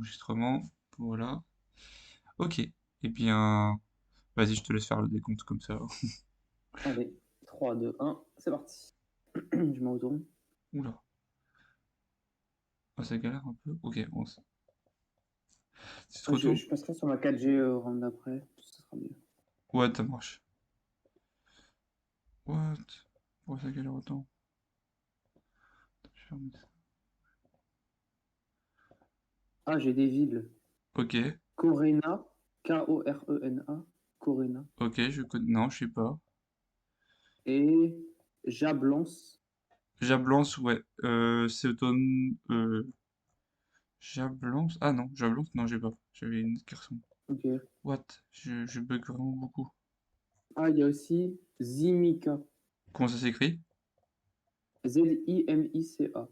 enregistrement. Voilà. Ok. Eh bien, vas-y, je te laisse faire le décompte comme ça. Allez, 3, 2, 1, c'est parti. Je me retourne. Oula. Ah, ça galère un peu. Ok, bon, c'est trop tôt. Je passerai sur ma 4G au round d'après, ça sera mieux. Ouais, ça marche. What? Pourquoi ça galère autant? Je vais fermer ça. Ah, j'ai des villes. Ok, Corena, Korena, Corena, ok, je connais. Non, je sais pas. et Jablance. Jablance, ouais. C'est automne. Jablance. Ah non, Jablance, non, j'ai pas. J'avais une autre garçon. Ok. What? Je bug vraiment beaucoup. Ah, il y a aussi Zimica. Comment ça s'écrit? Zimica.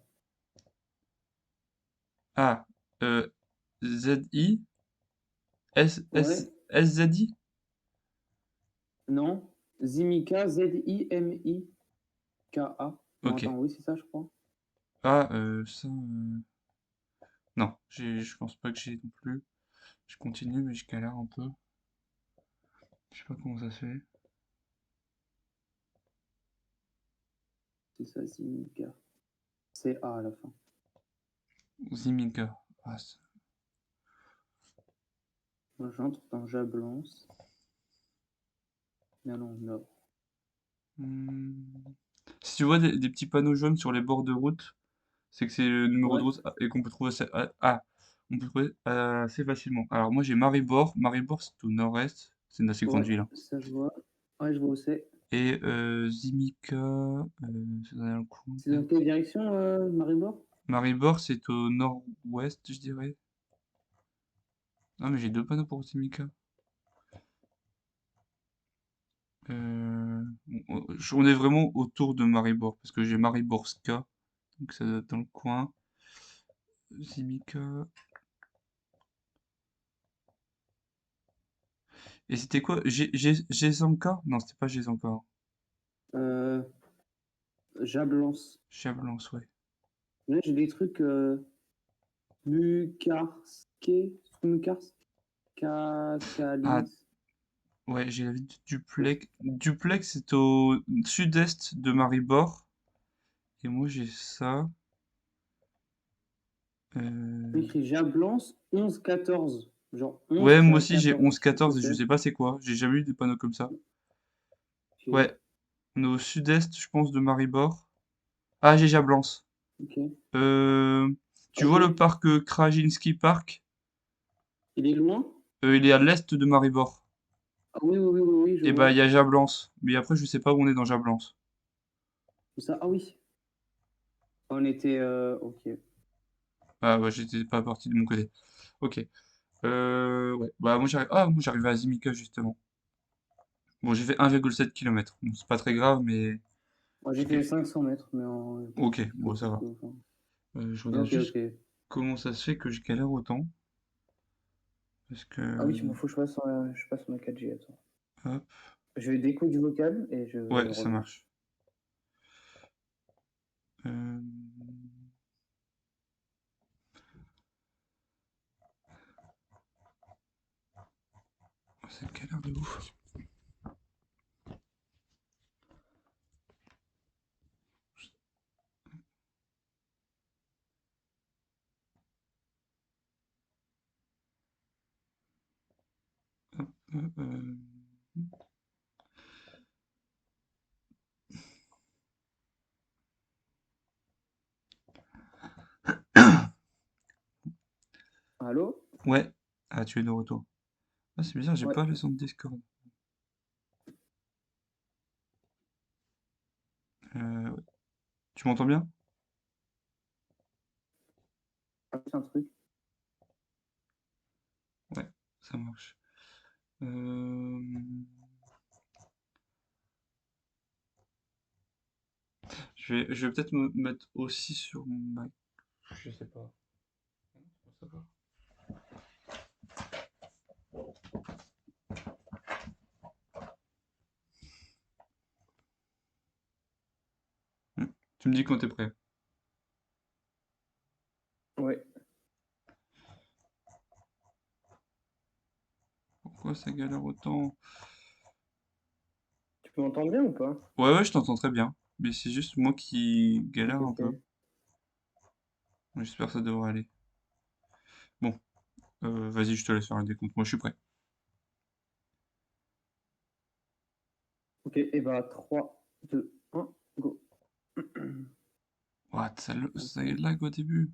Ah, Z-I? Ouais, S-Z-I? non. Zimica, Zimika. Non, Ok. attends, oui, c'est ça, je crois. Ah, ça. Non, je pense pas que j'ai non plus. Je continue, mais je galère un peu. Je sais pas comment ça se fait. C'est ça, Zimica. C'est A à la fin. Zimika. Ah, Moi, j'entre dans Jablance. Non, non, non. Si tu vois des petits panneaux jaunes sur les bords de route, c'est que c'est le numéro de Ouais, route et qu'on peut trouver on peut trouver assez facilement. Alors moi j'ai Maribor. Maribor c'est au nord-est. C'est une assez grande ouais, ville, hein. ça je vois. Ouais, je vois où c'est. Et Zimika, c'est dans le coin, C'est dans peut-être. quelle direction, Maribor? Maribor c'est au nord-ouest, je dirais. Ah mais j'ai deux panneaux pour Zimika. On est vraiment autour de Maribor parce que j'ai Mariborska, donc ça doit être dans le coin. Zimika. Et c'était quoi? Gézanka? Non, c'était pas Gézanka, hein. Euh, Jablance. Chablance, ouais. Là, j'ai des trucs Mukarske, Ah, Kakalis. ouais, j'ai la ville de Duplex. Duplex, c'est au sud-est de Maribor. Et moi, j'ai ça. Euh, Écrit Jablance 11-14. Genre Ouais, 11 moi à aussi, j'ai 14. Je sais pas ce que 11-14 et je c'est. sais pas c'est quoi. J'ai jamais eu des panneaux comme ça. Ok, Ouais, on est au sud-est, je pense, de Maribor. Ah, j'ai Jablance. ok. Euh, Tu Ok. vois le parc Krajinski Park? Il est loin? Il est à l'est de Maribor. Ah oui, oui, oui, oui, oui, je Et bah, il vois. y a Jablance. Mais après, je sais pas où on est dans Jablance. Ça, ah oui. On était. Ok. Ah, ouais, j'étais pas parti de mon côté. Ok. Ouais. Bah, moi, j'arrivais à Zimika, justement. Bon, j'ai fait 1,7 km. Bon, c'est pas très grave, mais Moi, j'ai j'ai fait quel- 500 mètres, mais en. Ok, J'ai fait bon, ça va. enfin. Je Mais regarde ok, juste ok. comment ça se fait que je galère autant. Parce Ah oui, que... il faut que je passe sur ma 4G, attends. Hop. Je vais déco du vocal et je Ouais, ça reviens. marche. Euh, C'est une galère de ouf. Hop, Allô? Ouais. Ah, tu es de retour. Ah, c'est bizarre, j'ai Ouais. pas le son de Discord. Ouais. Tu m'entends bien? Ah, c'est un truc. Ouais, ça marche. Euh, je vais peut-être me mettre aussi sur mon Mac. Je sais pas. Ça va. Hmm. Tu me dis quand t'es prêt. Ouais. Pourquoi ça galère autant? Tu m'entends bien ou pas? Ouais, ouais, je t'entends très bien. Mais c'est juste moi qui galère un peu. Ok. J'espère que ça devrait aller. Bon, vas-y, je te laisse faire le décompte. Moi, je suis prêt. Ok, et bah 3, 2, 1, go. What, ça Attends. lag au début.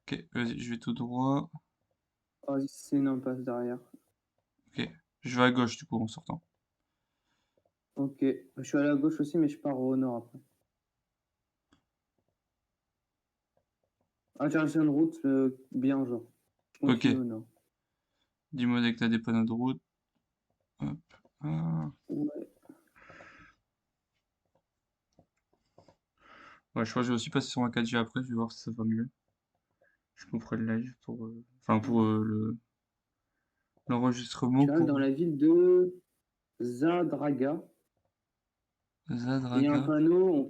Ok, vas-y, je vais tout droit. Ah, c'est une impasse derrière. Ok, je vais à gauche du coup en sortant. Ok, je suis allé à gauche aussi, mais je pars au nord après. Ah, j'ai une route bien, genre. Je Ok, continue au nord. dis-moi dès que t'as des panneaux de route. Hop. Ah. Ouais. Ouais, je crois que je vais aussi passer sur un 4G après, je vais voir si ça va mieux. Je couperai le live pour, enfin pour l'enregistrement Tu arrives pour dans la ville de Zadraga. Il y a un Zadraga. panneau,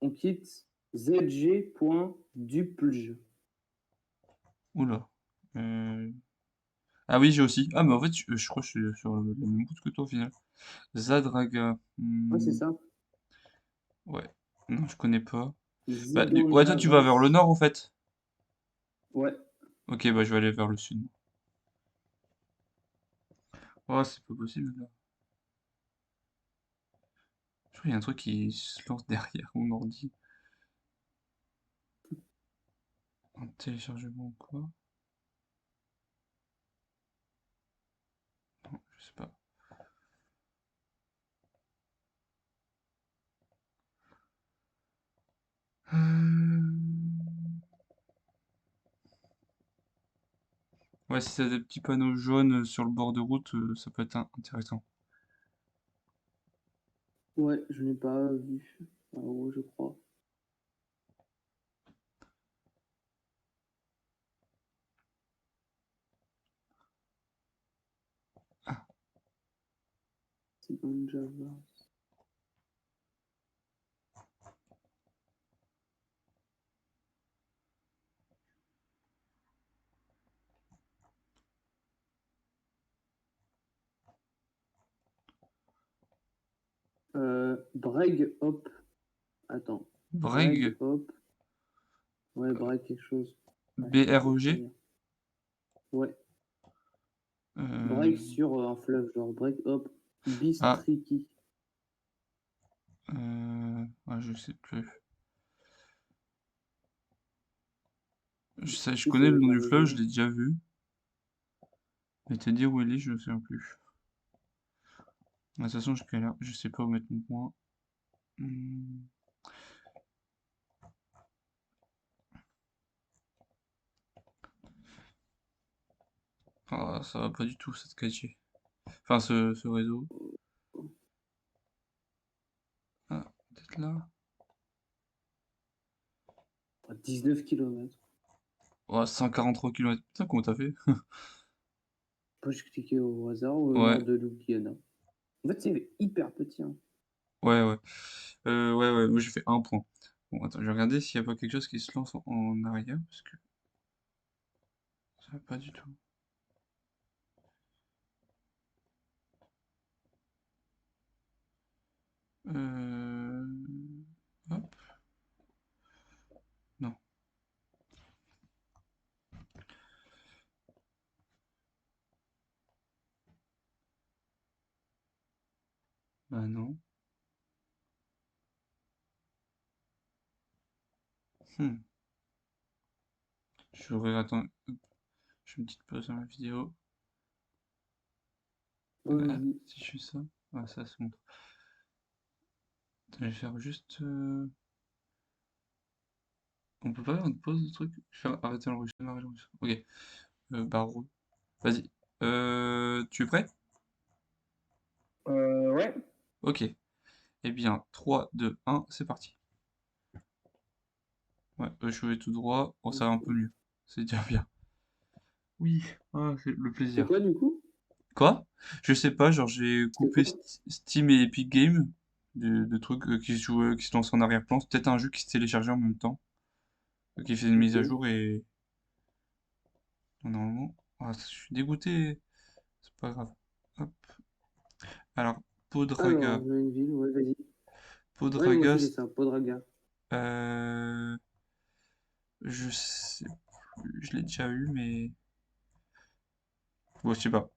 on quitte zg.dupλj. Oula. Euh, Ah oui, j'ai aussi. Ah mais en fait, je crois que je suis sur la même route que toi au final. Zadraga. Ouais, c'est ça. Ouais. Non, je connais pas. Bah, ouais, toi tu vas vers le Zidonjavas. nord en fait. Ouais. Ok, bah je vais aller vers le sud. Oh, c'est pas possible là. Je crois qu'il y a un truc qui se lance derrière mon ordi. Un téléchargement ou quoi? Non, je sais pas. Ouais, si t'as des petits panneaux jaunes sur le bord de route, ça peut être intéressant. Ouais, je n'ai pas vu. En haut, je crois. Ah, Zidonjavas. Breg Hop. Attends. Breg Breg, Hop. Ouais, Breg quelque chose. Ouais, je sais pas trop B-R-E-G. dire. Ouais. Euh, Breg sur un fleuve, genre Breg Hop. Ah, Bistriki. ah, je sais plus. Je Bistriki, connais le c'est nom dans du le fleuve, je nord. l'ai déjà vu. Mais te dire où il est, je ne sais plus. De toute façon, je sais pas où mettre mon point. Hmm. Ah, ça va pas du tout cette 4G. Enfin, ce réseau. Ah, peut-être là. 19 km. Oh, 143 km. Putain, comment t'as fait? Moi, je cliquais au hasard au nord Ouais, de Ljubljana. En fait, c'est hyper petit, hein. ouais, ouais. Ouais, ouais, moi j'ai fait un point. Bon, attends, je vais regarder s'il n'y a pas quelque chose qui se lance en arrière, parce que ça va pas du tout. Euh... Hop, non. Bah non. Hmm. Je vais attendre. Hop, je fais une petite pause dans la vidéo. Ah, Vas-y. si je fais ça, ah, ça se montre. Attends, je vais faire juste. On peut pas faire une pause de truc? Je vais faire arrêter l'enregistrement. Ok. Barreau. Vas-y. Tu es prêt? Ouais. Ok. Eh bien, 3, 2, 1, c'est parti. Ouais, je vais tout droit. Bon, ça va un peu mieux. C'est déjà bien. Oui, ah, c'est le C'est plaisir. quoi, du coup? Quoi? Je sais pas, genre j'ai C'est coupé quoi? Steam et Epic Games, de trucs qui se lancent en arrière-plan. C'est peut-être un jeu qui se téléchargeait en même temps, qui fait une mise à Ok. jour et normalement. Ah, je suis dégoûté. C'est pas grave. Hop. Alors, Alors, Podraga. je mets une ville, ouais, vas-y. Ouais, moi Podraga, aussi j'ai ça, Podraga. euh, je sais plus, je l'ai déjà eu, mais... Bon, je sais pas.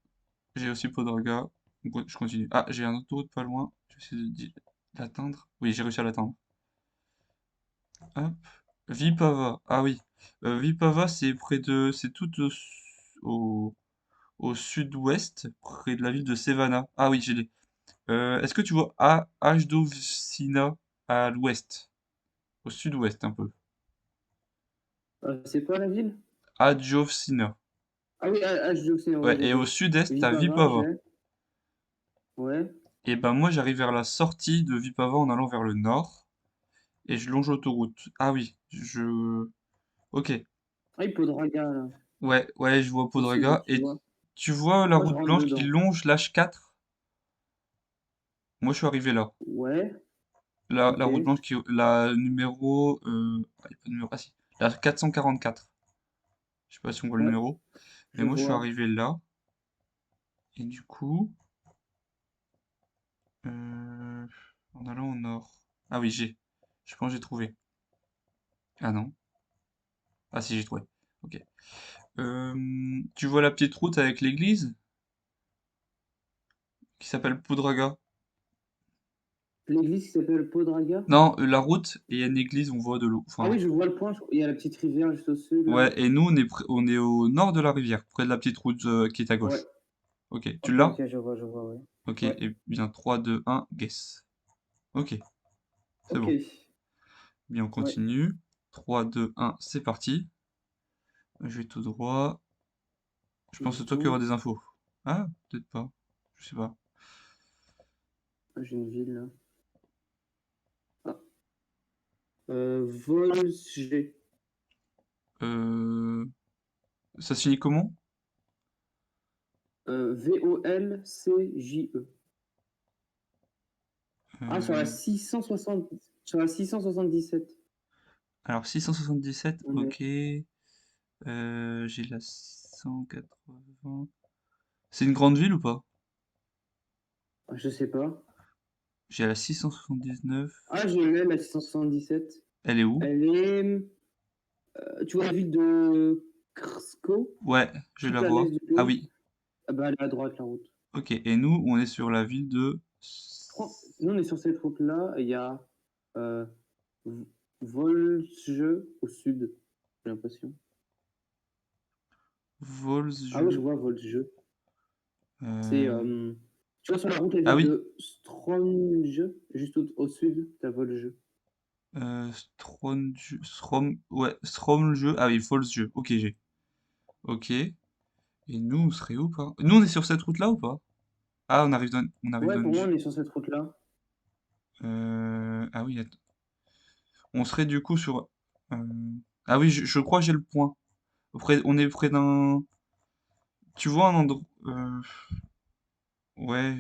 J'ai aussi Podraga. Donc, je continue. Ah, j'ai un autoroute pas loin. Je vais essayer d'atteindre. Oui, j'ai réussi à l'atteindre. Hop. Vipava. Ah oui. Vipava, c'est près de... C'est tout au, au sud-ouest, près de la ville de Sevana. Ah oui, j'ai l'ai. Est-ce que tu vois Ajdovsina à l'ouest? Au sud-ouest, un peu. C'est quoi la ville? Ajdovsina. Ah oui, H2O, ouais, Ouais, je et au vois. sud-est, t'as Vipava, Vipava. j'ai. Ouais. Et ben moi, j'arrive vers la sortie de Vipava en allant vers le nord, et je longe l'autoroute. Ah oui, je... Ok. Ah, il Podraga, là, Ouais, ouais, je vois au sud, Podraga. tu Et vois. tu vois la Moi, je route rentre blanche qui dedans. longe l'H4? Moi, je suis arrivé là. Ouais, La ok, route blanche qui... La numéro... Ah, y a pas de numéro. Ah si. La 444. Je sais pas si on voit le ouais, numéro. Mais je moi, je suis vois. arrivé là. Et du coup... euh, en allant au nord. Ah oui, j'ai. Je pense que j'ai trouvé. Ah non. Ah si, j'ai trouvé. Ok. Tu vois la petite route avec l'église qui s'appelle Poudraga? L'église qui s'appelle Podraga? Non, la route et il y a une église, on voit de l'eau. Ah Enfin, oui, je vois le point, il y a la petite rivière juste au sud, là. ouais, et nous on est au nord de la rivière, près de la petite route qui est à Ouais, gauche. Ok, tu ok, l'as? ok, je vois, ouais. Ok, Ouais, et bien 3, 2, 1, guess. Ok, c'est ok, bon. Bien, on ouais. continue. 3, 2, 1, c'est parti. Je vais tout droit. Je pense que c'est toi qui auras Mhm. des infos. Ah, peut-être pas. Je sais pas. Ah, j'ai une ville, là. Ah, Volsger. Euh... Ça se finit comment? Volcije. Ah, sur la Euh, 660, sur la 677. Alors 677, On est. ok. J'ai la 680. C'est une grande ville ou pas? Ah, je sais pas. J'ai la 679. Ah, je l'ai, la 677. Elle est où? Elle est. Tu vois la ville de Krsko, Ouais, je tout la à l'est vois. du Ah pays? oui, Ah bah, elle est à droite, la route. ok. Et nous, on est sur la ville de Nous, on est sur cette route-là, et il y a euh, V- Volge au sud, j'ai l'impression. Ah oui, je Volsjö. vois Volge. C'est, Euh, tu vois, sur la route, la Ah ville oui, de Stromge, juste au sud, t'as Volge. Ouais, Stromjö. Ah oui, Volsjö. Ok, j'ai. Ok. Et nous, on serait où, pas? Nous, on est sur cette route-là ou pas? Ah, on arrive Ouais, dans pour une... moi, on est sur cette route-là. Ah oui, on serait du coup sur... euh, Ah oui, je crois que j'ai le point. On est près d'un... Tu vois un endroit... Ouais,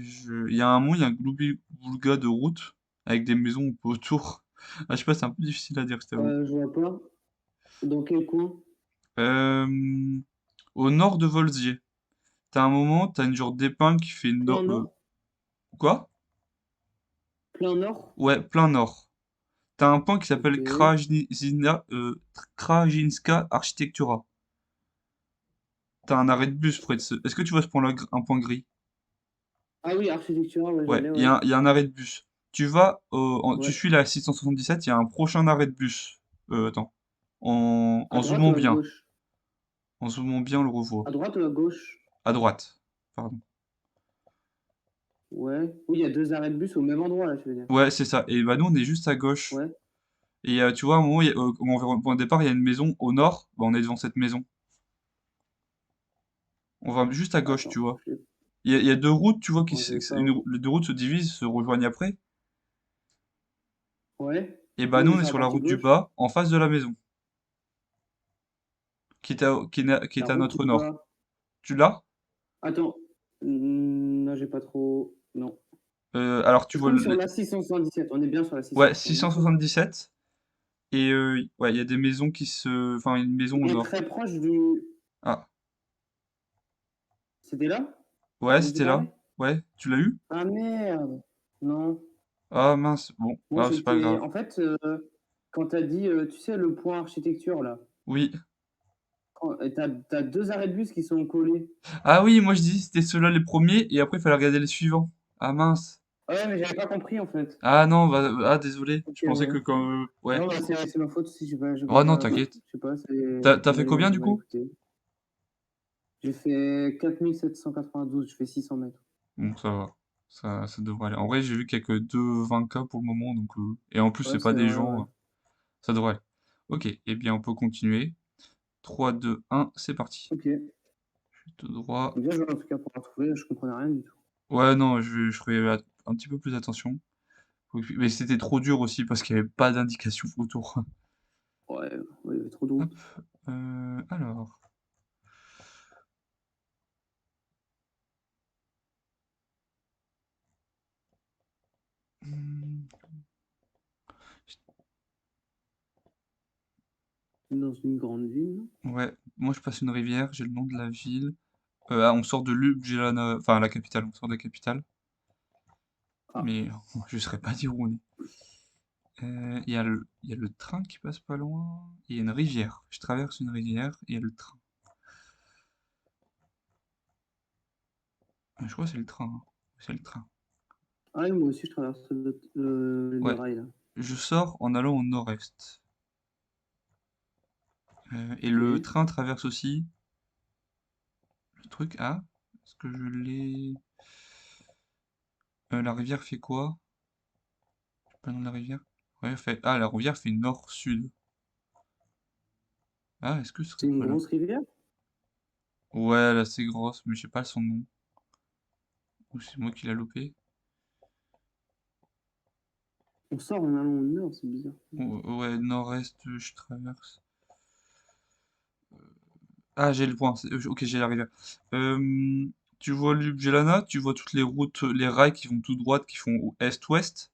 il y a un mont, il y a un gloubi-boulga de route avec des maisons un peu autour. Ah, je sais pas, c'est un peu difficile à dire, je t'avoue. Je vois pas. Dans quel coin? Euh, Au nord de Volzier. T'as un moment, t'as une genre d'épingle qui fait Plein nord? quoi? Plein nord? Ouais, plein nord. T'as un point qui Ok. s'appelle Krajinska Architectura. T'as un arrêt de bus près de ce... Est-ce que tu vois ce point-là, un point gris? Ah oui, architectural, ouais, je Ouais, l'ai, ouais. il y a un arrêt de bus. Tu Ouais. suis la 677, il y a un prochain arrêt de bus. Attends. À En droite zoomant ou à bien. gauche? En zoomant bien, on le revoit. À droite ou à gauche? À droite. Pardon. Ouais. Oui, il y a deux arrêts de bus au même endroit, là, tu veux dire. Ouais, c'est ça. Et bah nous, on est juste à gauche. Ouais. Et tu vois, à un moment, au point de départ, il y a une maison au nord. Bah, on est devant cette maison. On va juste à gauche, tu Attends. vois. Il y a deux routes, tu vois, Moi, je vais pas. les deux routes se divisent, se rejoignent après. Ouais. Et Nous, bah on nous, est on est sur la sur la partie route du gauche. bas, en face de la maison, qui La est à route notre du nord. bas. Tu l'as? Attends. Non, j'ai pas trop. Non. Alors, tu Est-ce vois, qu'on est sur la 677? On est bien sur la ouais, 677. 677. Et ouais, il y a des maisons qui se... Enfin, une maison On au est nord. très proche du. Ah, C'était là? ouais, On était c'était là. pareil? Ouais, tu l'as eu? Ah merde! Non. Ah mince, bon, Moi, ah, c'est pas j'étais grave. en fait, quand tu as dit, tu sais, le point architecture, là, Oui. tu as 2 arrêts de bus qui sont collés. Ah oui, moi je dis c'était ceux-là les premiers, et après il fallait regarder les suivants. Ah mince. Ah ouais, mais j'avais pas compris, en fait. Ah non, bah, ah désolé, OK, je pensais ouais. que quand... ouais. Non, bah, c'est ma faute si j'ai Oh non, pas t'inquiète. je sais pas, T'as fait combien du j'ai mal coup? écouté. J'ai fait 4 792, je fais 600 mètres. Bon, ça va. Ça devrait aller. En vrai, j'ai vu qu'il y a que 2 20K pour le moment, donc... Et en plus, Ouais, c'est pas c'est des vrai, ouais. gens... ça devrait aller. Ok, eh bien on peut continuer. 3 2 1 c'est parti. OK. Tout droit. Bien joué, en tout cas, pour avoir trouvé, je comprenais rien du tout. Ouais, non, je ferai un petit peu plus attention. Mais c'était trop dur aussi parce qu'il n'y avait pas d'indication autour. Ouais, ouais, il y avait trop de Hop, routes. alors. Hmm, Dans une grande ville. ouais, moi je passe une rivière, j'ai le nom de la ville. Ah, on sort de Ljubljana, enfin la capitale, on sort de la capitale. Ah, Mais je ne saurais pas dire où on est. Il y a le train qui passe pas loin. Il y a une rivière. Je traverse une rivière et il y a le train. Je crois que c'est le train, hein. C'est le train. ah oui, moi aussi, je traverse le Ouais, rail, là. je sors en allant au nord-est. Et OK. le train traverse aussi le truc. Ah, est-ce que je l'ai... la rivière fait quoi? Pas le nom de la rivière? Ouais, fait... Ah, la rivière fait nord-sud. Ah, est-ce que ce C'est serait une pas là? grosse rivière? Ouais, elle est assez grosse, mais je sais pas son nom. Ou c'est moi qui l'a loupé. On sort en allant au nord, c'est bizarre. Ouais, nord-est, je traverse. Ah, j'ai le point. Ok, j'ai la rivière. Euh, Tu vois Ljubljana, tu vois toutes les routes, les rails qui vont tout droit, qui font est-ouest.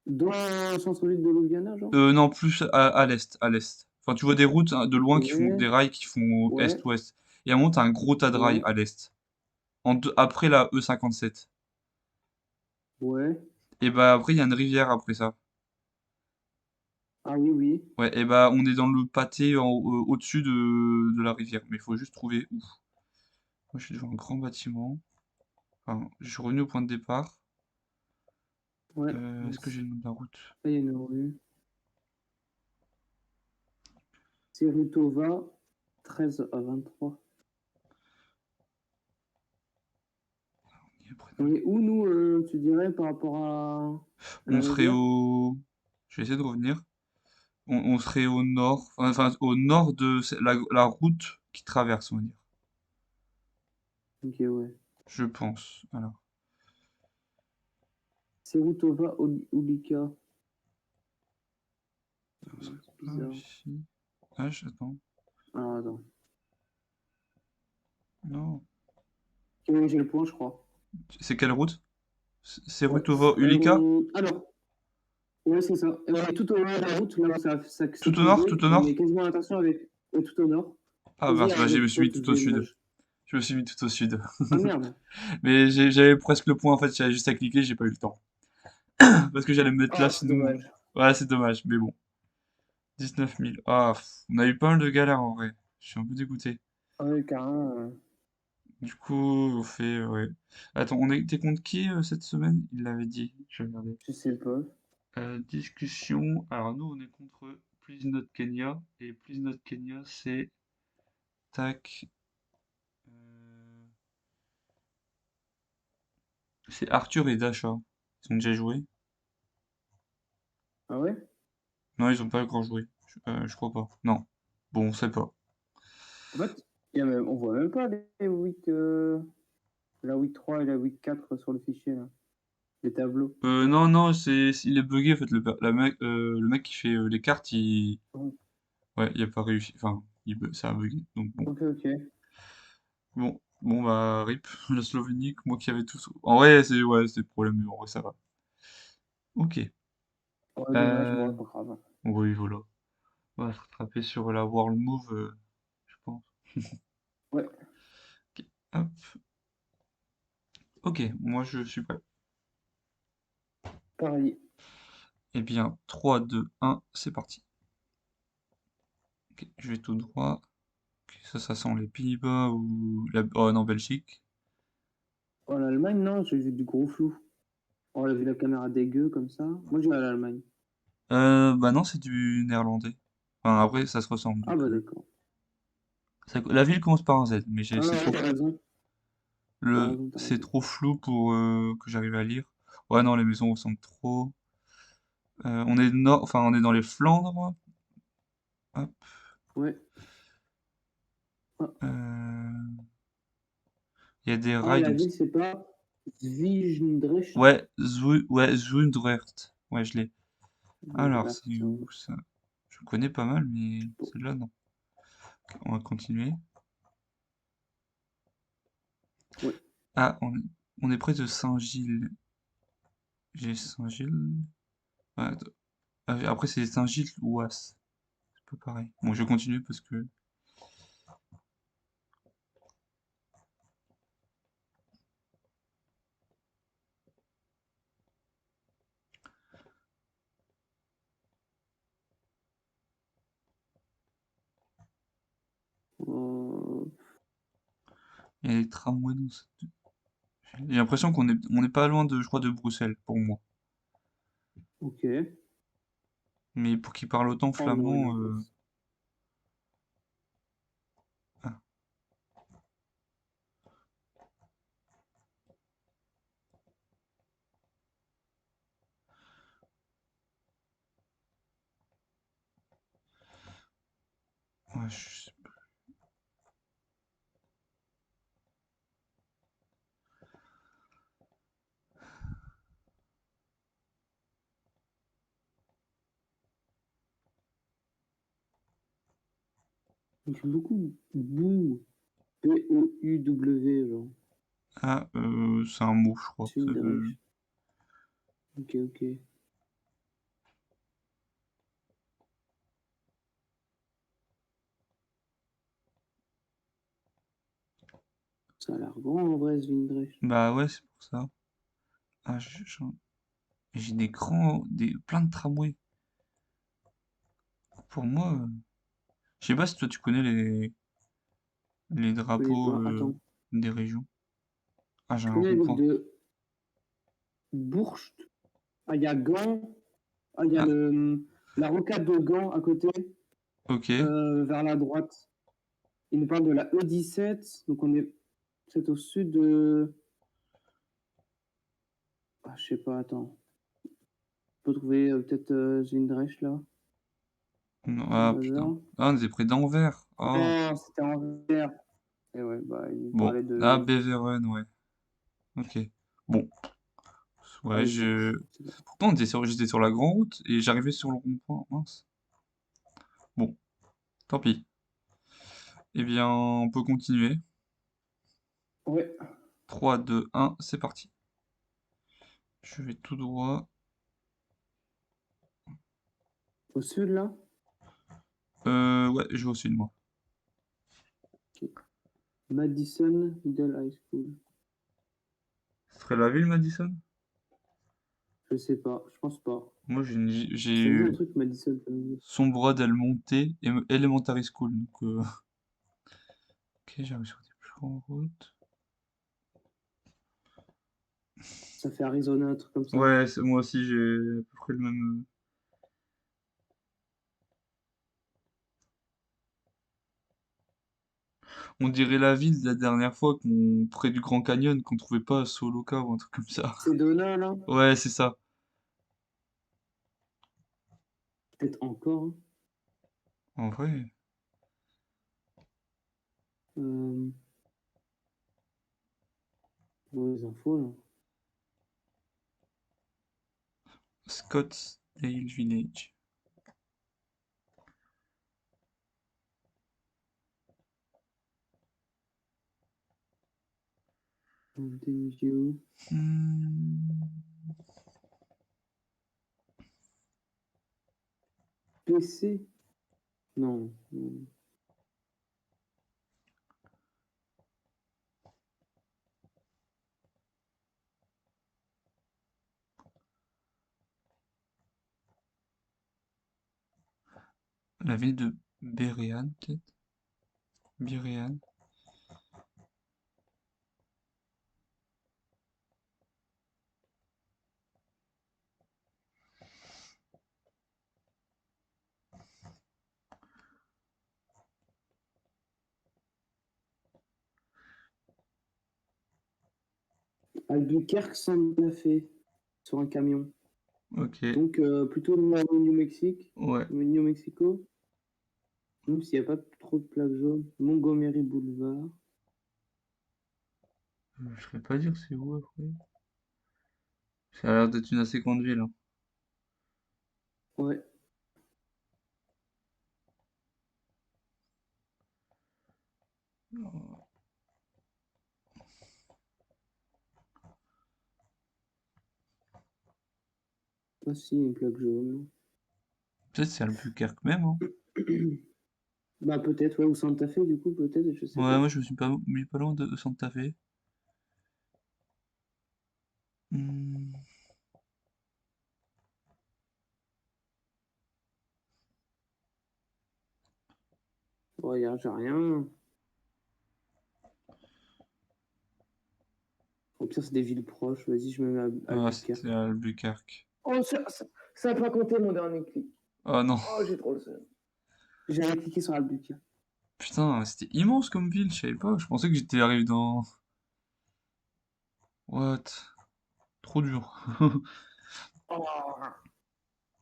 Dans le centre-ville de Ljubljana, genre? Non, plus à l'est, à l'est. Enfin, tu vois des routes hein, de loin qui font des OK. rails qui font Ouais, est-ouest. Et à un moment, t'as un gros tas de rails ouais, à l'est. Après la E57. ouais. Et bah après, il y a une rivière après ça. Ah oui, oui. Ouais, et bah on est dans le pâté au-dessus de la rivière. Mais il faut juste trouver où. Moi, je suis devant un grand bâtiment. Enfin, je suis revenu au point de départ. Ouais. Est-ce que j'ai le nom de la route? Là, il y a une rue. Serutova, 13 à 23. Il est près On est où, nous, tu dirais, par rapport à On la serait rivière? au... Je vais essayer de revenir. On serait au nord, enfin au nord de la route qui traverse, on va dire. OK, ouais. Je pense. Alors. Serutova, Ulika. Ça serait C'est pas bizarre. ici. Ah, attends. Alors, attends. Non. OK, ouais, j'ai le point, je crois. C'est quelle route? C'est Ouais. Rutovo Ulika? Alors, ouais, c'est ça. Et on est tout au nord de la route, là où ça s'est Tout au nord? creusé. Tout au On est nord? quasiment à l'intersection avec tout au nord. Ah Creusé mince, bah, je me avec suis mis d'autres tout au sud. villages. Je me suis mis tout au sud. Ah merde. Mais j'avais presque le point en fait, j'avais juste à cliquer, j'ai pas eu le temps. Parce que j'allais me mettre là Ah, c'est sinon. dommage. Ouais, c'est dommage, mais bon. 19 000. Ah, on a eu pas mal de galères en vrai. Je suis un peu dégoûté. Ah ouais, carrément. Du coup, on fait. Ouais. Attends, t'es contre qui cette semaine? Il l'avait dit. Je vais regarder. Je sais pas. Discussion. Alors, nous, on est contre Please Not Kenya. Et Please Not Kenya, c'est. Tac. euh, C'est Arthur et Dasha. Ils ont déjà joué? Ah ouais? Non, ils ont pas encore joué. Je crois pas. Non. Bon, on sait pas. En fait, on voit même pas les week, la week 3 et la week 4 sur le fichier, là. Les tableaux. Non, non, il est bugué en fait. Le mec qui fait les cartes, Oh, ouais, il a pas réussi. Enfin, ça a bugué. Donc bon. ok, ok. Bon, bah, RIP, la Slovénie, moi qui avais tout. En vrai, c'est le problème, mais en vrai, ça va. Ok. Ouais, dommage, Euh, bon, pas grave. oui, voilà. On va se rattraper sur la World Move, je pense. Ouais. Ok, hop. Ok, moi je suis prêt. Pareil. Eh bien, 3, 2, 1, c'est parti. Ok, je vais tout droit. Ok, ça sent les Pays-Bas ou la... Oh non, Belgique. Oh, l'Allemagne, non, j'ai vu du gros flou. Oh, on a vu la caméra dégueu comme ça. Moi, je vais à l'Allemagne. Bah non, c'est du néerlandais. Enfin, après, ça se ressemble, Ah, donc... bah, d'accord. La ville commence par un Z, mais Ah, c'est non, trop... t'as raison. T'as raison, t'as C'est raison. trop flou pour que j'arrive à lire. Ouais, non, les maisons ressemblent trop. On est nord... enfin, on est dans les Flandres. Hop. Ouais. Ah, Euh, Il y a des ah, rails, la donc... ville, c'est pas Zwijndrecht. Ouais, Zundrecht. Ouais, je l'ai. Alors, Zwijndrecht, c'est où ça? Je connais pas mal, mais celle-là, non. Ok, on va continuer. ouais. Ah, on est près de Saint-Gilles. J'ai Saint-Gilles. Ouais, après, c'est Saint-Gilles ou As. C'est pas pareil. Bon, je continue parce que. Euh, Il y a des tramways dans cette... J'ai l'impression on est pas loin de, je crois, de Bruxelles, pour moi. ok. Mais pour qu'ils parlent autant Oh non, flamand, l'inverse. ah, ouais, Il fait beaucoup bouh. P-O-U-W, genre. ah, c'est un mot, je crois. Zwijndrecht. Ok, ok. Ça a l'air grand en vrai, Zwijndrecht. Bah ouais, c'est pour ça. Ah, j'ai des plein de tramways. Pour moi, je sais pas si toi tu connais les Je connais drapeaux pas. Attends. des régions. Ah, j'ai Je un connais la ville rond-point. de Bourcht. Ah, il y a Gand. Ah, il y a Ah, la rocade de Gand à côté, ok. vers la droite. Il nous parle de la E17. Donc, on est peut-être au sud de. Ah, je sais pas, attends. On peut trouver peut-être Zwijndrecht là, Non, au ah putain. hasard. Ah, on était près d'Anvers. Oh. Oh, c'était en vert. Et ouais, bah, il nous Bon. parlait Ah, de. Beveren, ouais. Ok. Bon. Ouais, Allez, c'est bon. C'est bon. pourtant, j'étais sur la grande route et j'arrivais sur le rond-point. Mince. Bon, tant pis. Eh bien, on peut continuer. Ouais, 3, 2, 1, c'est parti. Je vais tout droit. au sud là. Ouais, je vais au sud, moi. Ok. Madison Middle High School. Ce serait la ville, Madison? Je sais pas, je pense pas. Moi, j'ai Ça me dit un eu truc, Madison. Ça me dit. Sombra del Monte et Elementary School. Donc, ok, j'arrive sur des plans en route. Ça fait Arizona, un truc comme ça. Ouais, moi aussi, j'ai à peu près le même. On dirait la ville de la dernière fois près du Grand Canyon qu'on trouvait pas à Soloka ou un truc comme ça. C'est Donna là. Ouais, c'est ça. Peut-être encore, hein. En vrai. Euh, les infos là. Scottsdale Village. Mountain View. Hmm. PC? Non. Non. La ville de Béréane, peut-être? Biréane. Albuquerque, Santa Fe, sur un camion. Ok. Donc, plutôt New Mexique, Ouais. New Mexico. Même s'il n'y a pas trop de plaques jaunes. Montgomery Boulevard. Je saurais pas dire c'est où après. Ça a l'air d'être une assez grande ville, hein. Ouais. Ah si, une plaque jaune. Peut-être c'est Albuquerque même, hein. Bah peut-être, ouais, ou Santa Fe du coup, peut-être, je sais Ouais, pas. moi je me suis pas mis pas loin de Santa Fe. Hmm. Regarde, j'ai rien. Au pire, c'est des villes proches. Vas-y, je me mets à Ah, c'était Albuquerque. Albuquerque. Oh, ça a pas compté mon dernier clic. Oh non. Oh, j'ai trop le seum. J'avais cliqué sur Albuquerque. Putain, c'était immense comme ville, je savais pas. Je pensais que j'étais arrivé dans... What? Trop dur. Oh,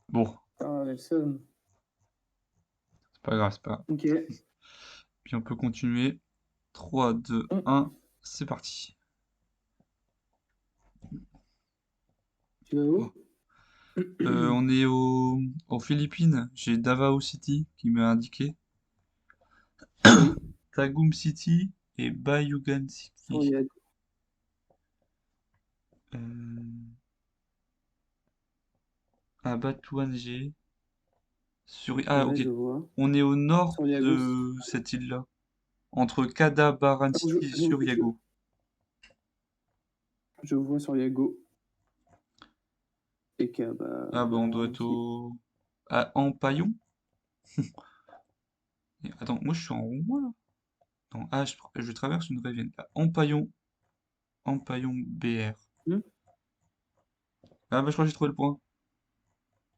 Bon, ah, le seum. c'est pas grave, c'est pas grave. Ok. Puis on peut continuer. 3, 2, Hum, 1, c'est parti. Tu vas Oh. où? On est aux Philippines. J'ai Davao City qui m'a indiqué. Oui, Tagum City et Bayugan sur City. Yago. Euh, à Batuan-G. Ah, Ouais, ok. je vois. On est au nord Sur Yago, de cette île-là. Entre Cadabaran ah, City et Suryago. je vois sur Yago. Et Ah bah on doit Cabara être aussi. à Ampayon. Attends, moi je suis en rond, moi là? Non, ah, je traverse une rivière. À Ampayon, Ampayon BR. Hum, Ah bah je crois que j'ai trouvé le point.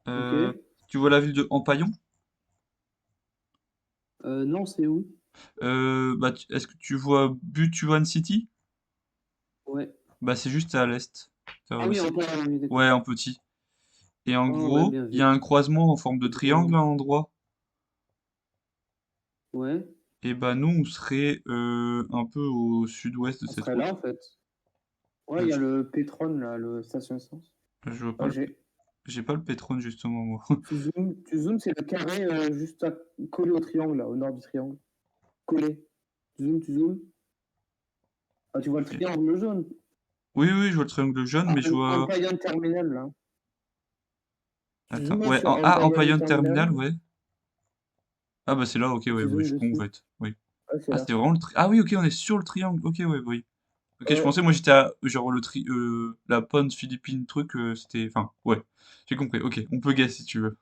ok. Euh, Tu vois la ville de Ampayon? Non, c'est où? Bah, est-ce que tu vois Butuan City? Ouais. Bah c'est juste à l'est. Ah oui, en C'est... parlant, oui, Ouais, d'accord. en petit. Et en Oh, ouais, gros, bien il y a vu. un croisement en forme de Je vois. triangle à un endroit. Ouais, Et bah nous, on serait un peu au sud-ouest de on cette serait là, route. en fait. Ouais, il Euh, y a je, le Petron, là, le station essence. je vois pas Ouais, j'ai. j'ai pas le pétrone justement, moi. Tu zoomes, c'est le carré juste collé au triangle, là, au nord du triangle. Collé. Tu zoomes. Ah, tu vois le Ok. triangle jaune. Oui, oui, je vois le triangle jaune, Ah, mais je un vois... paillon terminal, là. Tu Attends, zoomes ouais, sur un ah, paillon Empire Terminal, terminal ouais. Ah bah c'est là, ok, et ouais, tu ouais, je zoomes suis con, en dessus. fait. Oui. Ouais, c'est Ah, là. c'était vraiment le tri... Ah oui, ok, on est sur le triangle. Ok, ouais, oui. Ok, je Ouais, pensais, moi, j'étais à, genre, la Ponce Philippine truc, c'était... Enfin, ouais, j'ai compris. Ok, on peut guess si tu veux.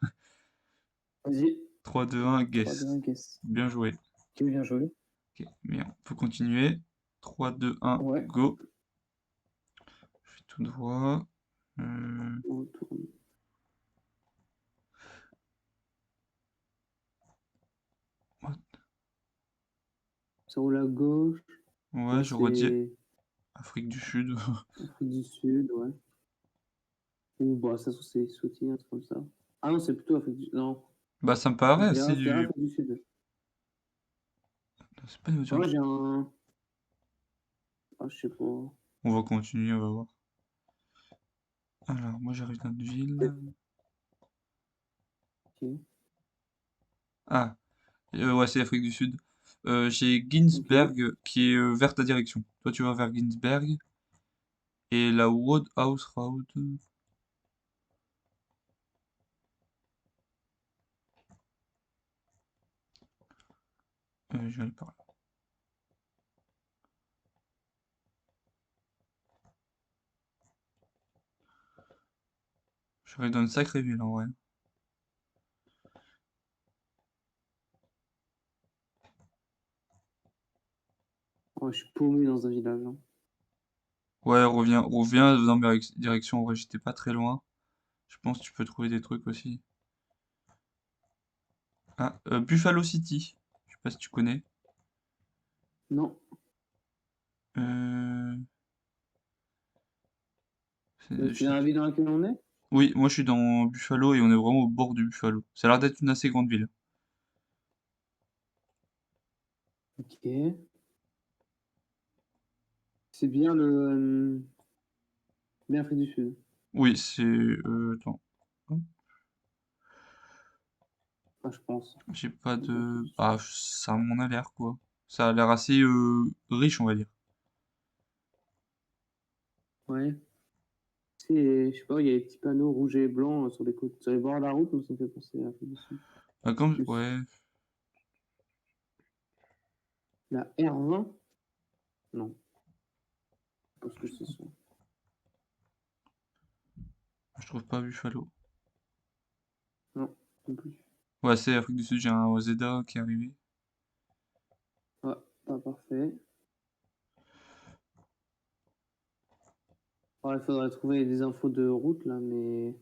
vas-y. 3, 2, 1, 3, 2, guess. 1, guess. Bien joué. Ok, bien joué. Ok, mais on peut continuer. 3, 2, 1, Ouais. go. Je fais tout droit. Euh, On tourne. Sur la gauche, ouais, là, j'aurais dit c'est Afrique du Sud. Afrique du Sud, ouais. Ou, bah, ça, c'est Soutien, un truc comme ça. Ah non, c'est plutôt Afrique du Sud. Non, Bah, ça me paraît assez c'est du... Afrique du Sud. C'est pas une voiture. Moi, j'ai un. Ah, je sais pas. On va continuer, on va voir. Alors, moi, j'arrive dans une ville. Ok. Ah, ouais, c'est l'Afrique du Sud. J'ai Ok. Ginsberg qui est vers ta direction. Toi, tu vas vers Ginsberg. Et la Woodhouse Road. Je vais aller par là. J'arrive dans une sacrée ville en vrai. Oh, je suis paumé dans un village, hein. Ouais, reviens dans ma direction. En vrai, j'étais pas très loin. Je pense que tu peux trouver des trucs aussi. Ah, Buffalo City. Je sais pas si tu connais. Non, Euh, c'est- c'est je- dans la ville dans laquelle on est? Oui, moi je suis dans Buffalo et on est vraiment au bord du Buffalo. Ça a l'air d'être une assez grande ville. Ok. C'est bien bien Afrique du Sud. Oui, c'est... attends. Hop, Enfin, je pense. j'ai pas C'est bien Afrique de... du Sud. Ah, ça m'en a l'air, quoi. Ça a l'air assez riche, on va dire. Ouais. C'est, je sais pas, il y a des petits panneaux rouges et blancs sur les côtes, sur les bords de la route, mais ça me fait penser à l'Afrique du Sud. Ah, comme... Plus. Ouais. La R20? Non, je pense que c'est ça. Je trouve pas Buffalo. Non, non plus. Ouais, c'est Afrique du Sud, j'ai un Zeda qui est arrivé. Ouais, pas parfait. Ouais, il faudrait trouver des infos de route là, mais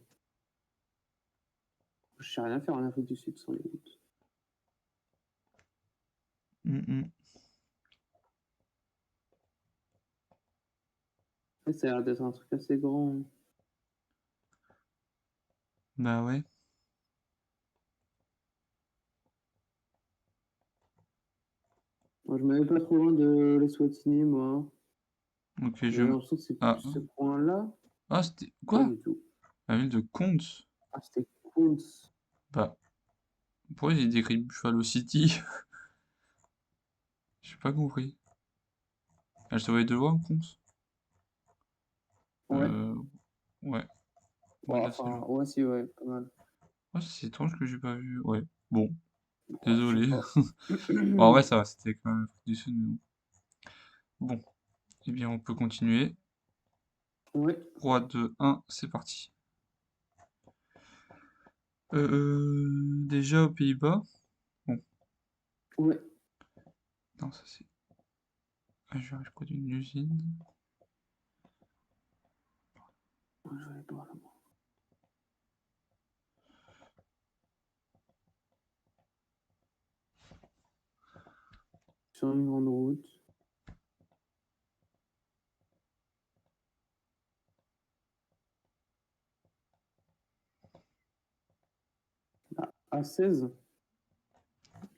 je sais rien faire en Afrique du Sud sans les routes. Mhm. Ouais, ça a l'air d'être un truc assez grand. Bah ouais. Moi, je m'avais pas trop loin de l'Eswatini, moi. Ok, J'avais l'impression que c'est plus Ah, ce coin-là. ah c'était... Pas Quoi? du tout. La ville de Contes? Ah, c'était Kuntz. Bah, pourquoi il décrit Buffalo City? J'ai pas compris. Ah, je te voyais de loin, Contes? Ouais. Euh... Ouais. Ouais, Bon, là c'est enfin, loin. ouais, si, ouais, pas mal. Ah, c'est étrange que j'ai pas vu. Ouais. Bon, Bon, je sais désolé. pas. Bon, en vrai, ça va, c'était quand même Afrique du Sud, mais bon. Bon, eh bien, on peut continuer. Ouais, 3, 2, 1, c'est parti. Déjà aux Pays-Bas. Bon, ouais. non, ça c'est. Ah, j'arrive près d'une usine. Ouais, je vais aller par là. Sur une grande route. La A16,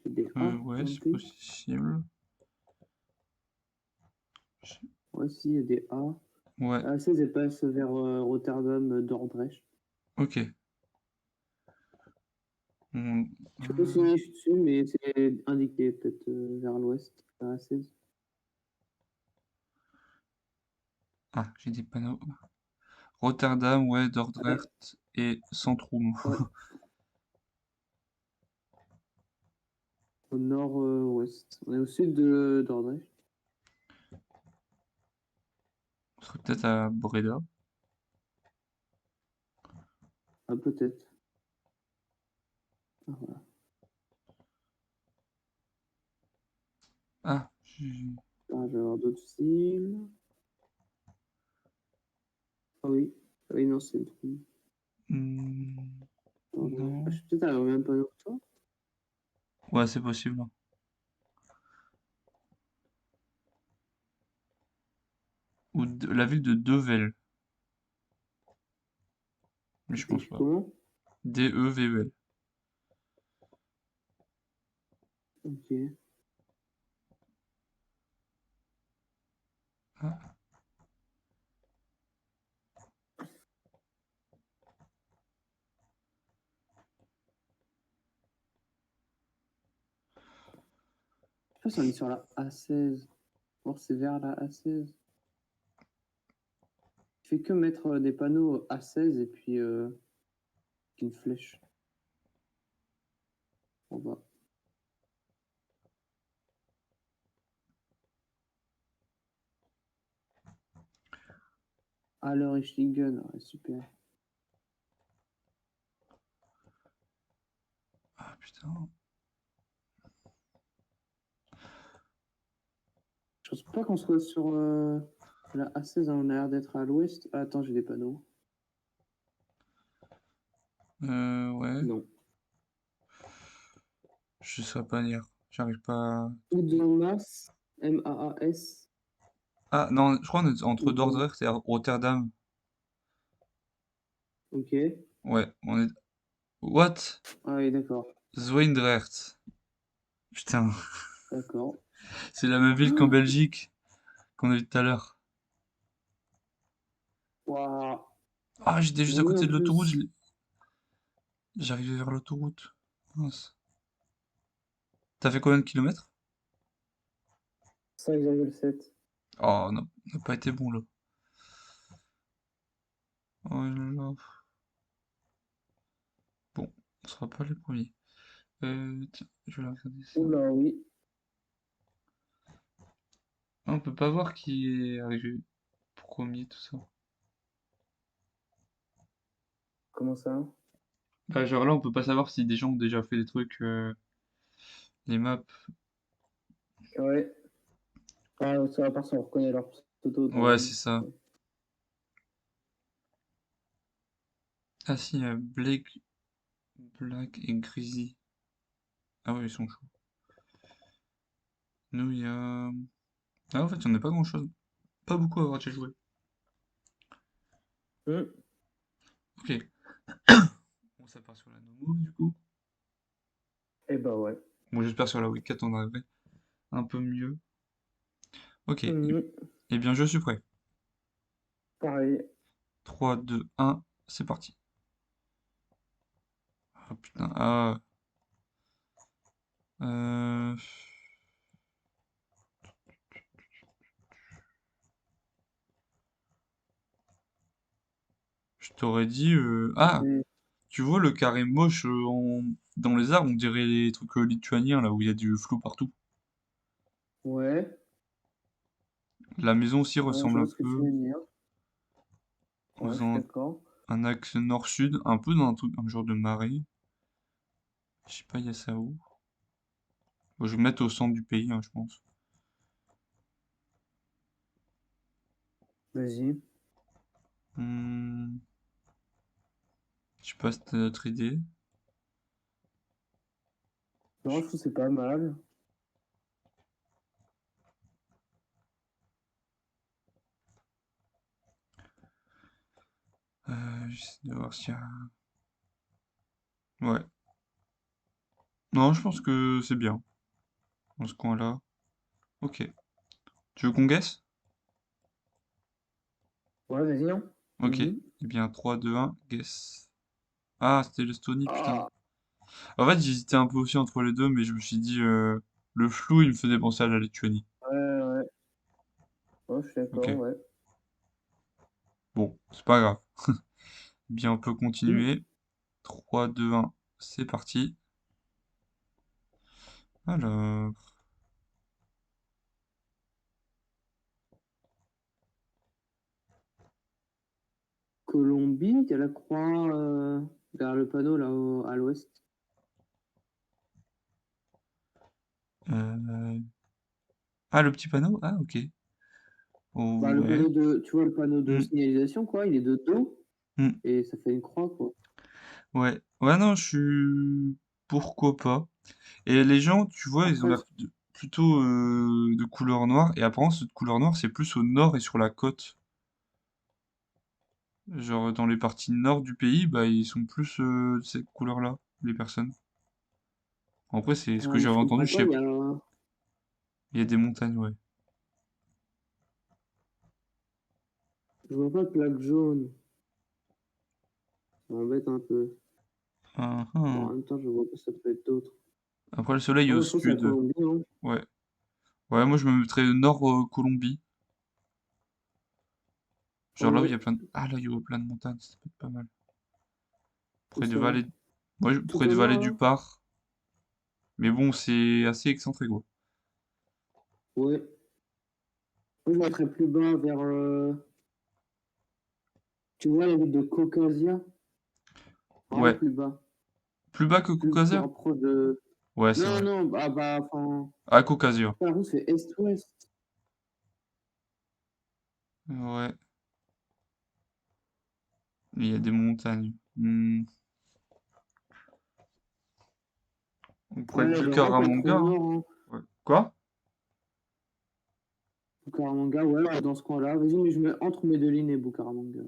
c'est des A Ouais, c'est pointés. possible. Je- Ouais, si, il y a des A. Ouais, La A16, elle passe vers Rotterdam, Dordrecht. ok. On- Je sais pas si je suis dessus, mais c'est indiqué peut-être vers l'ouest, la A16. Ah, j'ai des panneaux. Rotterdam, ouais, Ouais, Dordrecht et Centrum. ouais, au nord-ouest. On est au sud de Dordrecht. On serait peut-être à Breda. Ah, peut-être. Ah, voilà. Ah, Ah, je vais avoir d'autres styles. Ah oui. Ah oui, non, c'est le trou. Dordrecht. Ah, non. je suis peut-être arrivé au même panneau que toi. Ouais, c'est possible. Ou la ville de Devel, mais je C'est pense écrit pas. comment? Devel. Ok. Ah, Je sais pas si on est sur la A16. Or, c'est vers la A16. Je fais que mettre des panneaux A16 et puis une flèche. En bas. Ah, le Richtingen, ouais, super. ah, putain. Je pense pas qu'on soit sur la A16, hein, on a l'air d'être à l'ouest. Ah, attends, j'ai des panneaux. Ouais, Non. je saurais pas dire. J'arrive pas. Oudenaas, M-A-A-S. Ah non, je crois qu'on est entre Oudenaas. Dordrecht et Rotterdam. Ok. Ouais, on est. What? Ah oui, d'accord. Zwijndrecht. Putain, D'accord. c'est la même ville qu'en Belgique qu'on a vu tout à l'heure. Waouh. Ah, j'étais juste à Oui, côté en de l'autoroute, plus. j'arrivais vers l'autoroute. Mince. T'as fait combien de kilomètres? 5,7. Oh, on n'a pas été bon là. Oh là là. Bon, on sera pas les premiers. Tiens, je vais regarder ça. Oula, oui. Ah, on peut pas voir qui est arrivé premier, tout ça. Comment ça? Bah, genre là, on peut pas savoir si des gens ont déjà fait des trucs, les maps. Ouais. Ah, ça va part, on reconnaît leur pseudo dans la Ouais, c'est liste. ça. Ah si, Blake, Black et Greasy. Ah ouais, ils sont chauds. Nous, il y a... Ah, en fait, il n'y en a pas grand-chose. Pas beaucoup à avoir déjà joué. Hmm. Ok. Bon, ça part sur la no move, du coup. Eh bah ouais. Bon, j'espère sur la week 4 on arriverait un peu mieux. Ok. Mhm. Eh bien, je suis prêt. Pareil. 3, 2, 1, c'est parti. Ah putain, ah... Euh... Je t'aurais dit... Ah, Et- tu vois le carré moche dans les arbres, on dirait les trucs lituaniens, là, où il y a du flou partout. Ouais. La maison aussi Ouais, je ressemble vois un ce que tu peu veux dire. en Ouais, je suis faisant d'accord. un axe nord-sud, un peu dans un truc, un genre de marée. Je sais pas, il y a ça où? Bon, je vais me mettre au centre du pays, hein, je pense. Vas-y. Hmm, je sais pas si t'as notre idée. Non, je trouve que c'est pas mal. J'essaie de voir s'il y a... Ouais. Non, je pense que c'est bien, dans ce coin-là. Ok. Tu veux qu'on guesse? Ouais, vas-y, hein. Ok. Mhm. Eh bien, 3, 2, 1, guess. Ah, c'était l'Estonie, putain. Ah, En fait, j'hésitais un peu aussi entre les deux, mais je me suis dit, le flou, il me faisait penser à la Lituanie. ouais, ouais. Ouais, je suis Ok. d'accord, ouais. Bon, c'est pas grave. Bien, on peut Hmm. continuer. 3, 2, 1, c'est parti. Alors, Colombie, il y a la croix vers le panneau là à l'ouest. euh, ah, le petit panneau? Ah, ok. Bah, le Ouais. panneau de, tu vois, le panneau de Hmm, signalisation, quoi, il est de dos hmm. et ça fait une croix, quoi. Ouais. Ouais, non, je suis... Pourquoi pas? Et les gens, tu vois, ils ont Après, l'air plutôt de couleur noire. Et apparemment, cette couleur noire, c'est plus au nord et sur la côte. Genre, dans les parties nord du pays, bah, ils sont plus de cette couleur-là, les personnes. Après, c'est ce que mais j'avais je entendu, comprends je pas, sais pas. Il y a des montagnes, ouais. je vois pas de plaque jaune. Ça m'embête un peu. Ah, Bon, en ah. même temps, je vois pas, ça peut être d'autres. Après, le soleil est au Ouais, je pense que c'est la sud. Colombie, hein. Ouais. Ouais, moi, je me mettrais nord Colombie. Genre là où il y a Ouais, plein de... Ah, là, il y a plein de montagnes, ça peut être pas mal. où Près de ça? vallée... Ouais, près Tout au de vallée nord, du là? Par. Mais bon, c'est assez excentré, quoi. Ouais. Moi, je mettrais plus bas vers, tu vois, la ville de Caucasia? Vraiment Ouais. plus bas. Plus bas que Plus tu te Caucasia? rapproches de... Ouais, c'est Non, vrai. non, bah, enfin... Ah, Caucasia. La route, c'est est-ouest. Ouais, il y a des montagnes. Près de Ouais, vraiment pas trop Bucaramanga, au hein. nord, hein. Ouais. Quoi? Bucaramanga, ouais, dans ce coin-là. Vas-y, mais je mets entre Medellin et Bucaramanga.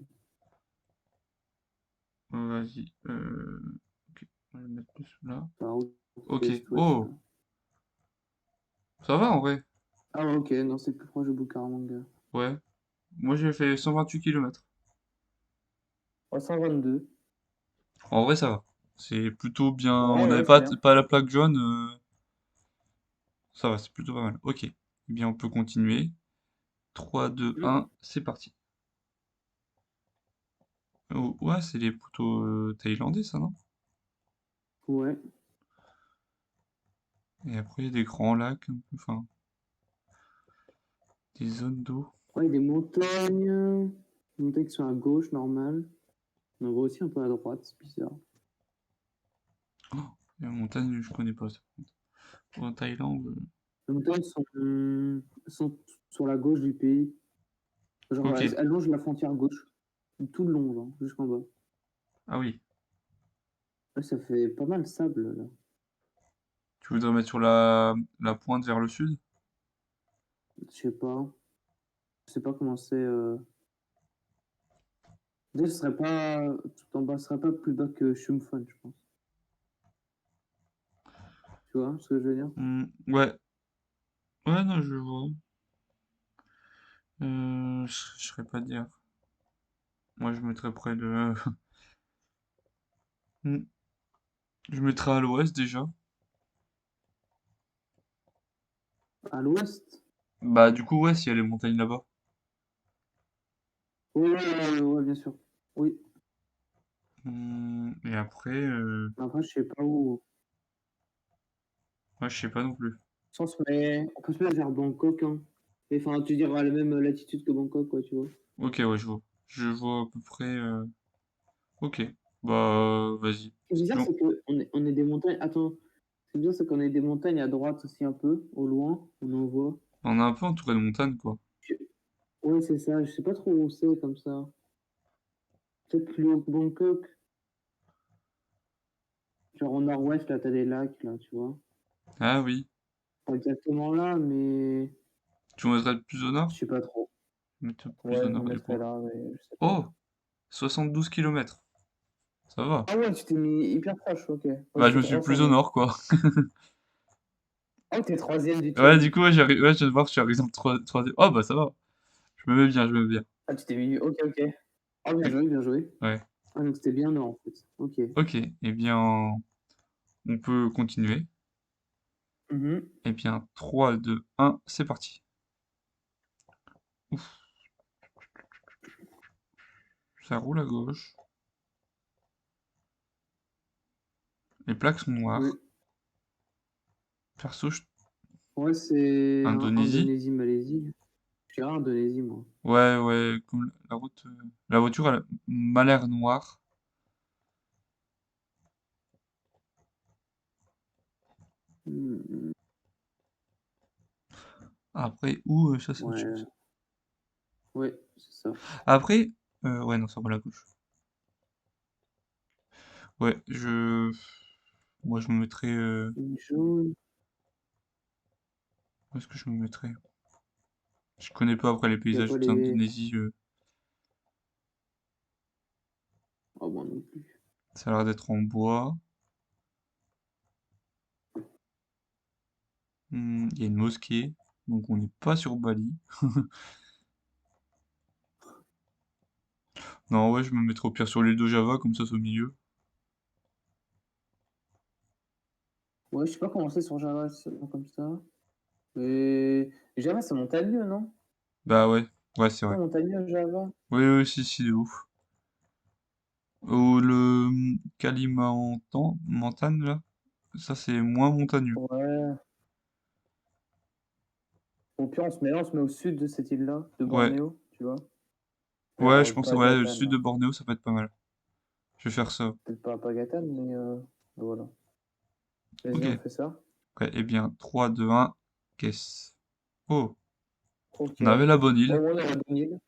Vas-y. Ok, on va le mettre plus là. Enfin, Ok. est-ouest, là. Oh, ça va en vrai. Ah ouais, ok, non, c'est plus proche de Bucaramanga. Ouais. Moi j'ai fait 128 kilomètres. Ouais, 122. En vrai, ça va. C'est plutôt bien. On Ouais, n'avait ouais, c'est pas, bien. pas la plaque jaune. Ça va, c'est plutôt pas mal. Ok. Eh bien, on peut continuer. 3, 2, Mm. 1, c'est parti. Oh, ouais, c'est les poteaux thaïlandais, ça, non? Ouais. Et après, il y a des grands lacs, un peu, enfin, des zones d'eau. Ouais, des montagnes. Des montagnes qui sont à gauche, normal. On en voit aussi un peu à droite, c'est bizarre. Oh, il y a une montagne, je connais pas ça. En Thaïlande. Les montagnes sont sur la gauche du pays. Genre, Ok. elles longent la frontière gauche. Tout le long, genre, jusqu'en bas. Ah oui. Ouais, ça fait pas mal de sable, là. Tu voudrais mettre sur la pointe vers le sud? Je sais pas. Je sais pas comment c'est. Déjà, ce serait pas. Tout en bas, ce serait pas plus bas que Shumfon, je pense. Tu vois ce que je veux dire? Ouais. Ouais, non, je vois. Je saurais pas dire. Moi, je mettrais près de. Hmm. Je mettrais à l'ouest déjà. À l'ouest? Bah, du coup, ouais, s'il y a les montagnes là-bas. Oui, ouais, bien sûr. Oui. Et après, Après, je sais pas où. ouais, je sais pas non plus. Ça, on peut se mettre vers Bangkok, hein. Enfin, tu diras à la même latitude que Bangkok, quoi, tu vois. Ok, ouais, je vois. Je vois à peu près. Ok, bah, vas-y. Ce qui est bizarre, Bon, c'est on est des montagnes. Attends, ce qui est bizarre, c'est qu'on est des montagnes à droite aussi un peu, au loin, on en voit. on est un peu entouré de montagnes, quoi. Je- Ouais, c'est ça, je sais pas trop où c'est comme ça. Peut-être plus haut que Bangkok. Genre au nord-ouest, là, t'as des lacs, là, tu vois. Ah oui. Pas exactement là, mais Tu mettrais plus au je nord? sais pas trop. Mettre plus au Ouais, je me nord, du mettrais coup. là, mais je sais pas. Oh! 72 kilomètres. Ça va. Ah ouais, tu t'es mis hyper proche, ok. Moi, Bah, j'ai je fait me suis 300, plus au moi. nord, quoi. Ah, t'es troisième du Ouais, du challenge. coup, ouais, ouais, je viens de voir que je suis arrivé en 3. Oh, bah, ça va. Je me mets bien, je me mets bien. Ah, tu t'es mis. Ok, ok. Ah, bien joué, bien joué. Ouais. Ah, donc c'était bien nord, en fait. Ok. Ok, eh bien, on peut continuer. Mhm. Eh bien, 3, 2, 1, c'est parti. Ouf, ça roule à gauche. Les plaques sont Oui. noires. Perso, Ouais, c'est Indonésie. Indonésie, Malaisie. Je dirais Indonésie, moi. Ouais, ouais, comme la route, la voiture elle m'a l'air noire. Hmm, Après, où, ça c'est autre ouais, chose. ouais, c'est ça. Après, ouais, non, ça roule à gauche. Ouais, moi je me mettrais, Une jaune. où est-ce que je me mettrais? Je connais pas après les Il y a paysages quoi les. d'Indonésie, Oh, bon, non plus. ça a l'air d'être en bois. Il y a une mosquée, donc on n'est pas sur Bali. Non, ouais, je me mettrais au pire sur l'île de Java, comme ça c'est au milieu. Ouais, je sais pas comment c'est sur Java, comme ça. Mais Java, c'est montagneux, non? Bah ouais, ouais, c'est C'est pas vrai. montagneux, Java? Oui, oui, si, si, de ouf. Ou le Kalimantan, là, ça c'est moins montagneux. Ouais. Au pire, on se met au sud de cette île-là, de Ouais, Bornéo, tu vois. ouais, je Vers pense, ouais, le Pagatan, sud là. de Bornéo, ça peut être pas mal. Je vais faire ça. Peut-être pas à Pagatan, mais voilà. Ok. Vas-y, on fait ça. Ouais, eh bien, 3, 2, 1, caisse. Oh, Ok. on avait la bonne Ouais, île. on est à la bonne île.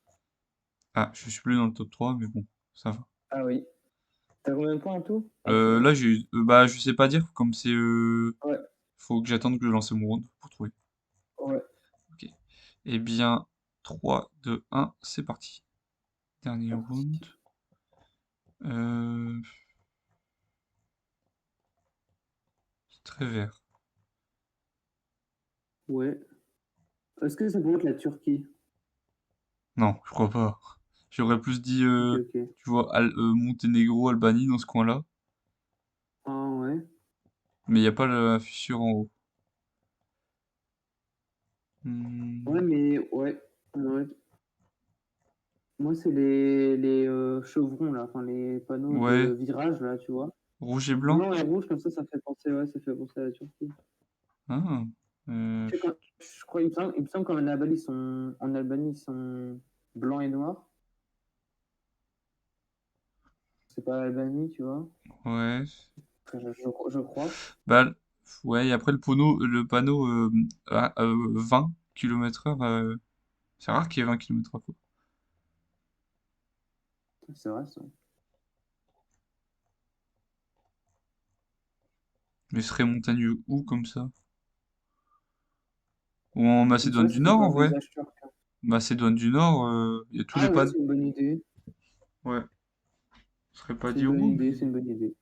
Ah, je suis plus dans le top 3, mais bon, ça va. Ah oui. T'as combien de points en tout? Ah, c'est bon. Là, j'ai eu... bah, je sais pas dire, comme c'est... Ouais, faut que j'attende que je lance mon round pour trouver. ouais. Ok. Eh bien, 3, 2, 1, c'est parti. Dernier C'est round. parti. Euh... C'est très vert. Ouais. Est-ce que ça pourrait être la Turquie? Non, je crois pas. J'aurais plus dit, Ok, ok. tu vois, Monténégro, Albanie, dans ce coin-là. Ah ouais. Mais il n'y a pas la fissure en haut. Ouais, Hmm, mais ouais. Ouais. Moi, c'est les chevrons, là, enfin les panneaux ouais, de virage, là, tu vois. rouge et blanc? Blanc et rouge, comme ça fait penser, ouais, ça fait penser à la Turquie. Ah, Tu sais, je crois, il me semble qu'en Albanie, ils sont blancs et noirs. C'est pas l'Albanie, tu vois. ouais. Enfin, je crois. Bah, ouais, et après le panneau 20 km/h, c'est rare qu'il y ait 20 km/h, quoi. C'est vrai, ça. Mais ce serait montagneux où, comme ça? Ou en Comme ça, Macédoine du c'était Nord, pas en un vrai? paysage turc, hein. Macédoine du Nord, il y a tous les Ah ouais, panneaux. c'est une bonne idée. Ouais, ce serait pas C'est une dire bonne où, idée, mais... c'est une bonne idée.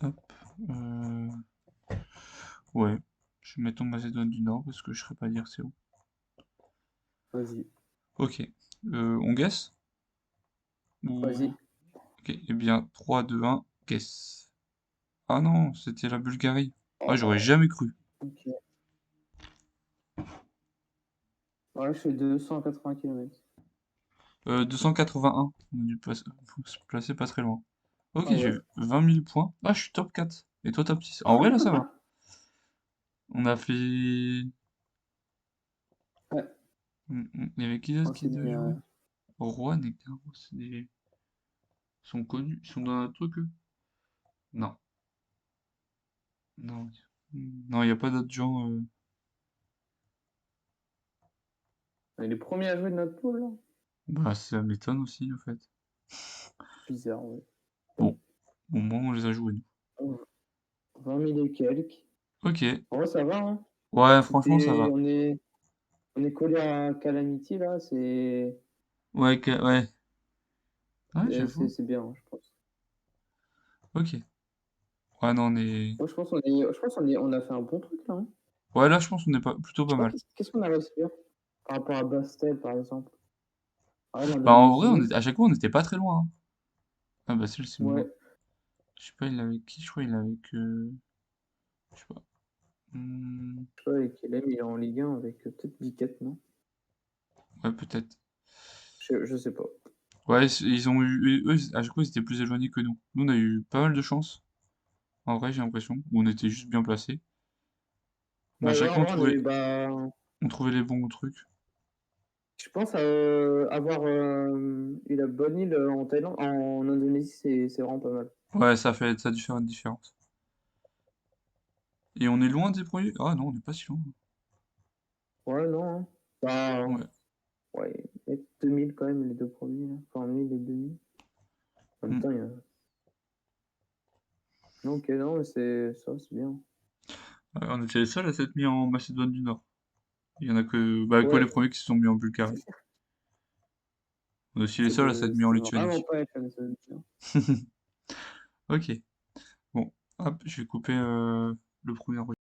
Hop, ouais. Je vais mettre en Macédoine du Nord, parce que je serais pas dire c'est où. Vas-y, Ok. On guess? Ou... vas-y. Ok, eh bien, 3, 2, 1, guess. Ah non, c'était la Bulgarie. Ah, j'aurais jamais cru. Ok. Ouais, je fais 280 km. 281. On a dû faut se placer pas très loin. Ok, Ah j'ai ouais. eu 20 000 points. Ah, je suis top 4. Et toi, top 6. En Ah vrai, ouais, là, ça ça va. va. On a fait... Ouais, Il y avait qui d'autre on qui s'est devait mis. jouer? Juan et Caro, ils sont connus. Ils sont dans un truc, eux? Non. Non. Non, il n'y a pas d'autres gens. On est les premiers à jouer de notre pool, là. Bah, ça m'étonne aussi, en fait. Bizarre, ouais. Bon, au moins, on les a joués, Oh, 20 000 et quelques. nous. Ok. En vrai, ça va, hein. Ouais, franchement, ça C'était, va. on est collé à Calamity, là. Ouais, ouais. Ouais, C'est j'avoue. c'est bien, je pense. Ok. Ouais, non, on est... Moi, je pense qu'on a fait un bon truc, là, hein. Ouais, là, je pense qu'on est pas... plutôt Je sais pas pas, mal. qu'est-ce qu'on a réussi à faire par rapport à Bastel, par exemple. Ah, Bah, en vrai, l'Indonésie. à chaque fois, on n'était pas très loin, hein. Ah, bah, c'est Ouais. mort. Je sais pas, il est avec qui? Je crois il est avec... Je sais pas. Hmm, Je sais pas avec quel aime, il est en Ligue 1 avec peut-être Biquette, non? ouais, peut-être. Je sais pas. Ouais, ils ont eu... Eux, à chaque fois, ils étaient plus éloignés que nous. Nous, on a eu pas mal de chance. En vrai, j'ai l'impression. Où on était juste bien placés. Mais à Ouais, ouais, chaque en fois, vrai, on a eu, bah, on trouvait les bons trucs. je pense avoir eu la bonne île en Thaïlande, en Indonésie, c'est vraiment pas mal. Ouais, ça a dû faire une différence. Et on est loin des premiers? Ah non, on n'est pas si loin. Ouais, non, hein. Bah, Ouais. ouais, peut-être 2000 quand même, les deux premiers, là. Enfin, 1000 et 2000. En même Hmm. temps, il y a. Non, ok, non, mais c'est bien. Ouais, on était les seuls à s'être mis en Macédoine du Nord. Il y en a que, bah, que les Ouais, premiers qui se sont mis en Bulgarie. On est aussi les seuls à s'être mis en c'était vraiment Lituanie. pas être la solution. Ok. Bon, hop, je vais couper le premier